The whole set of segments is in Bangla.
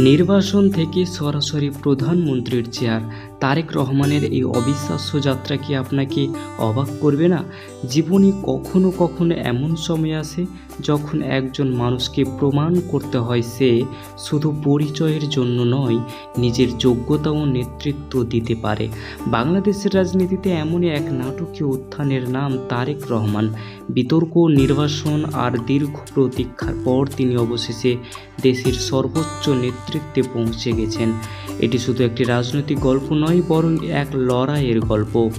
নির্বাসন থেকে সরাসরি প্রধানমন্ত্রীর চেয়ার, তারেক রহমানের এই অবিশ্বাস্য যাত্রা কি আপনাকে অবাক করবে না? জীবনে কখনো কখনো এমন সময় আসে যখন একজন মানুষকে প্রমাণ করতে হয় সে শুধু পরিচয়ের জন্য নয়, নিজের যোগ্যতা ও নেতৃত্ব দিতে পারে। বাংলাদেশের রাজনীতিতে এমনই এক নাটকীয় উত্থানের নাম তারেক রহমান। বিতর্ক, নির্বাসন আর দীর্ঘ প্রতীক্ষার পর তিনি অবশেষে দেশের সর্বোচ্চ নেতৃত্বে পৌঁছে গেছেন। এটি শুধু একটি রাজনৈতিক গল্প নয়, বরং এক লড়াইয়ের গল্প।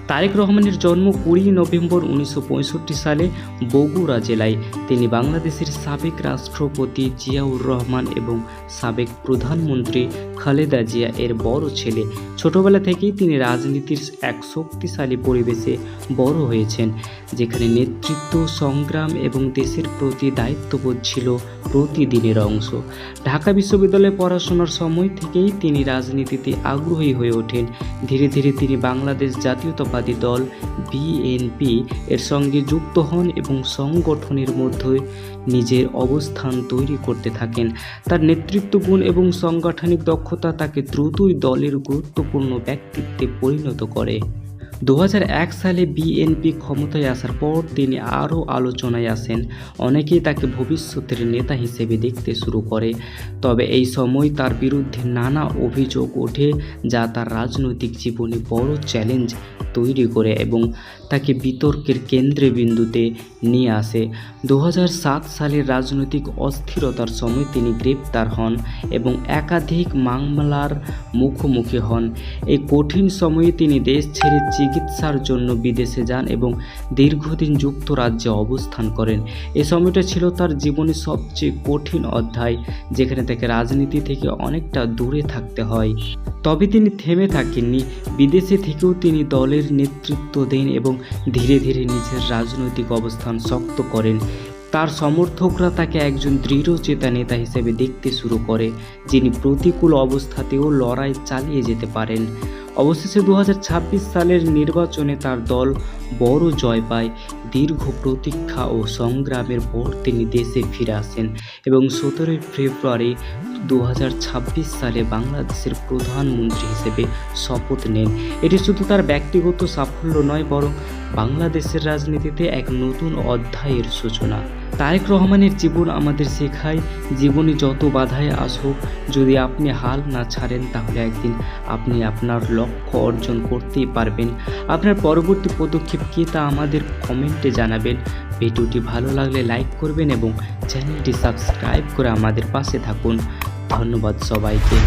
তারেক রহমানের জন্ম 20 নভেম্বর 1965 সালে বগুড়া জেলায়। তিনি বাংলাদেশের সাবেক রাষ্ট্রপতি জিয়াউর রহমান এবং সাবেক প্রধানমন্ত্রী খালেদা জিয়া এর বড় ছেলে। ছোটবেলা থেকেই তিনি রাজনীতির এক শক্তিশালী পরিবেশে বড় হয়েছেন, যেখানে নেতৃত্ব, সংগ্রাম এবং দেশের প্রতি দায়িত্ববোধ ছিল প্রতিদিনের অংশ। ঢাকা বিশ্ববিদ্যালয়ে পড়াশোনার সময় থেকেই তিনি রাজনীতিতে আগ্রহী হয়ে ওঠেন। ধীরে ধীরে তিনি বাংলাদেশ জাতীয়তাবাদী দল বিএনপি এর সঙ্গে যুক্ত হন এবং সংগঠনের মধ্যে নিজের অবস্থান তৈরি করতে থাকেন। তার নেতৃত্বগুণ এবং সাংগঠনিক দক্ষতা তাকে দ্রুতই দলের গুরুত্বপূর্ণ ব্যক্তিত্বে পরিণত করে। 2001 সালে বিএনপি ক্ষমতায় আসার পর তিনি আরও আলোচনায় আসেন। অনেকেই তাকে ভবিষ্যতের নেতা হিসেবে দেখতে শুরু করে। তবে এই সময় তার বিরুদ্ধে নানা অভিযোগ ওঠে, যা তার রাজনৈতিক জীবনে বড় চ্যালেঞ্জ তৈরি করে এবং তাকে বিতর্কের কেন্দ্রবিন্দুতে নিয়ে আসে। 2007 সালের রাজনৈতিক অস্থিরতার সময় তিনি গ্রেপ্তার হন এবং একাধিক মামলার মুখোমুখি হন। এই কঠিন সময়ে তিনি দেশ ছেড়ে চিকিৎসার জন্য বিদেশে যান এবং দীর্ঘদিন যুক্তরাজ্যে অবস্থান করেন। এই সময়টা ছিল তার জীবনের সবচেয়ে কঠিন অধ্যায়, যেখানে তাকে রাজনীতি থেকে অনেকটা দূরে থাকতে হয়। তবে তিনি থেমে থাকেননি। বিদেশে থেকেও তিনি দলের নেতৃত্ব দেন এবং ধীরে ধীরে নিজের রাজনৈতিক অবস্থান শক্ত করেন। তার সমর্থকরা তাকে একজন দৃঢ়চেতা নেতা হিসেবে দেখতে শুরু করে, যিনি প্রতিকূল অবস্থাতেও লড়াই চালিয়ে যেতে পারেন। অবশেষে 2026 সালের নির্বাচনে তার দল বড় জয় পায়। দীর্ঘ প্রতীক্ষা ও সংগ্রামের পর তিনি দেশে ফিরে আসেন এবং 17 ফেব্রুয়ারি 2026 সালে বাংলাদেশের প্রধানমন্ত্রী হিসেবে শপথ নেন। এটি শুধু তার ব্যক্তিগত সাফল্য নয়, বরং বাংলাদেশের রাজনীতিতে এক নতুন অধ্যায়ের সূচনা। তারেক রহমানের জীবন আমাদের শেখায়, জীবনে যত বাধাই আসুক, যদি আপনি হাল না ছাড়েন, তাহলে একদিন আপনি আপনার লক্ষ্য অর্জন করতেই পারবেন। আপনার পরবর্তী পদক্ষেপ কী তা আমাদের কমেন্টে জানাবেন। ভিডিওটি ভালো লাগলে লাইক করবেন এবং চ্যানেলটি সাবস্ক্রাইব করে আমাদের পাশে থাকুন। ধন্যবাদ সবাইকে।